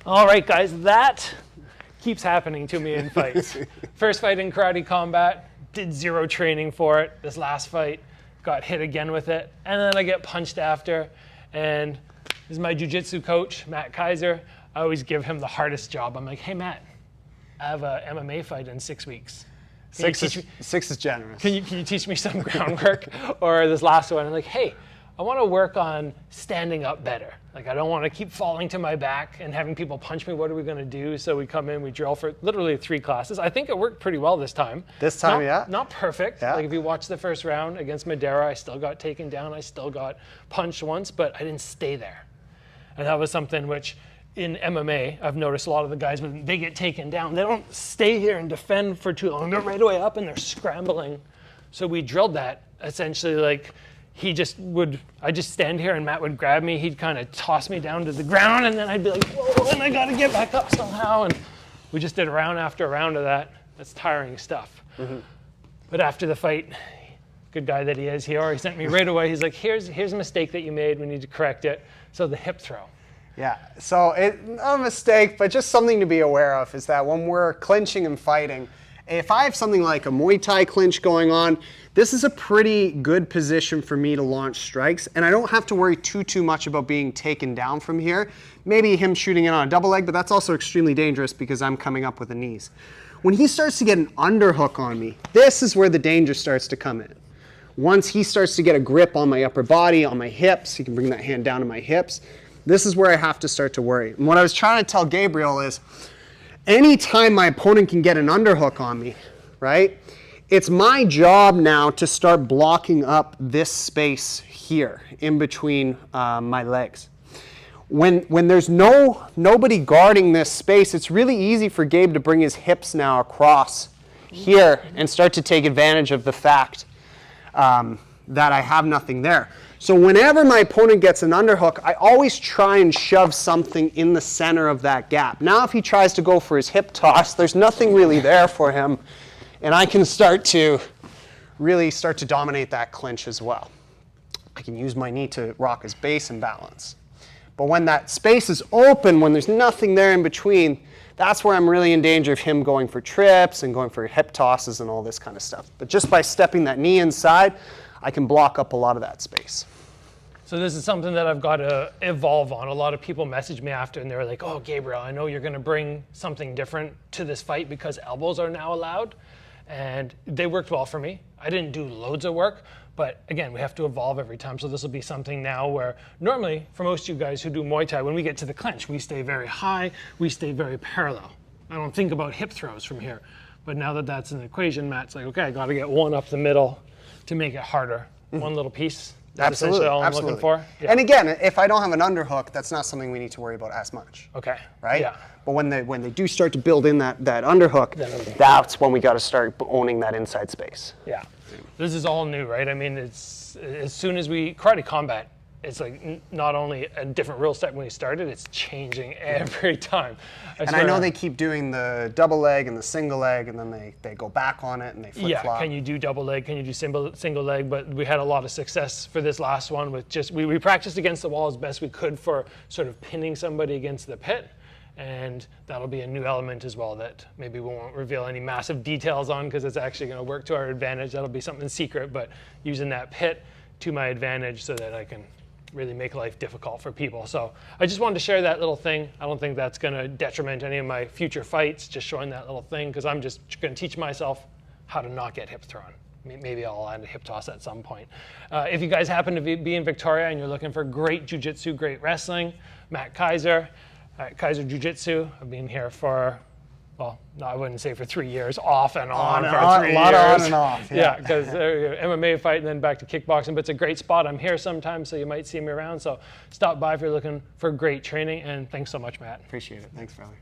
All right, guys, that keeps happening to me in fights. First fight in karate combat, did zero training for it. This last fight, got hit again with it, and then I get punched after. And this is my jiu-jitsu coach, Matt Kaiser. I always give him the hardest job. I'm like, hey, Matt, I have a MMA fight in 6 weeks. Six is generous. Can you teach me some groundwork? Or this last one, I'm like, hey, I want to work on standing up better. Like, I don't want to keep falling to my back and having people punch me. What are we going to do? So we come in, we drill for literally 3 classes. I think it worked pretty well this time. This time, yeah. Not perfect. Yeah. Like, if you watch the first round against Madeira, I still got taken down. I still got punched once, but I didn't stay there. And that was something which, in MMA, I've noticed a lot of the guys, when they get taken down, they don't stay here and defend for too long. They're right away up and they're scrambling. So we drilled that essentially, like, I'd just stand here and Matt would grab me. He'd kind of toss me down to the ground and then I'd be like, whoa, and I got to get back up somehow. And we just did round after round of that. That's tiring stuff. Mm-hmm. But after the fight, good guy that he is, he already sent me right away. He's like, here's a mistake that you made. We need to correct it. So the hip throw. Yeah, so not a mistake, but just something to be aware of is that when we're clinching and fighting, if I have something like a Muay Thai clinch going on, this is a pretty good position for me to launch strikes, and I don't have to worry too much about being taken down from here. Maybe him shooting in on a double leg, but that's also extremely dangerous because I'm coming up with the knees. When he starts to get an underhook on me, this is where the danger starts to come in. Once he starts to get a grip on my upper body, on my hips, he can bring that hand down to my hips, this is where I have to start to worry. And what I was trying to tell Gabriel is, anytime my opponent can get an underhook on me, right, it's my job now to start blocking up this space here in between my legs. When there's nobody guarding this space, it's really easy for Gabe to bring his hips now across here and start to take advantage of the fact that I have nothing there. So whenever my opponent gets an underhook, I always try and shove something in the center of that gap. Now if he tries to go for his hip toss, there's nothing really there for him, and I can really start to dominate that clinch as well. I can use my knee to rock his base and balance. But when that space is open, when there's nothing there in between, that's where I'm really in danger of him going for trips and going for hip tosses and all this kind of stuff. But just by stepping that knee inside, I can block up a lot of that space. So this is something that I've got to evolve on. A lot of people message me after and they're like, oh, Gabriel, I know you're going to bring something different to this fight because elbows are now allowed. And they worked well for me. I didn't do loads of work, but again, we have to evolve every time. So this will be something now where normally for most of you guys who do Muay Thai, when we get to the clinch, we stay very high, we stay very parallel. I don't think about hip throws from here. But now that that's an equation, Matt's like, okay, I got to get one up the middle to make it harder. Mm-hmm. One little piece. That's essentially all I'm looking for. Yeah. And again, if I don't have an underhook, that's not something we need to worry about as much. Okay. Right? Yeah. But when they do start to build in that underhook, that's when we got to start owning that inside space. Yeah. This is all new, right? I mean, it's as soon as karate combat, it's like not only a different rule set when we started, it's changing every time. I know they keep doing the double leg and the single leg, and then they go back on it and they flip-flop. Yeah, can you do double leg? Can you do single leg? But we had a lot of success for this last one with just, we practiced against the wall as best we could for sort of pinning somebody against the pit. And that'll be a new element as well that maybe we won't reveal any massive details on because it's actually going to work to our advantage. That'll be something secret, but using that pit to my advantage so that I can really make life difficult for people. So I just wanted to share that little thing. I don't think that's going to detriment any of my future fights, just showing that little thing, because I'm just going to teach myself how to not get hip thrown. Maybe I'll add a hip toss at some point. If you guys happen to be in Victoria and you're looking for great jiu-jitsu, great wrestling, Matt Kaiser, Kaiser Jiu-Jitsu. I've been here for, well, no, I wouldn't say for 3 years, off and on for 3 years. A lot of on and off. Yeah, because MMA fight and then back to kickboxing, but it's a great spot. I'm here sometimes, so you might see me around. So stop by if you're looking for great training, and thanks so much, Matt. Appreciate it. Thanks, Varga.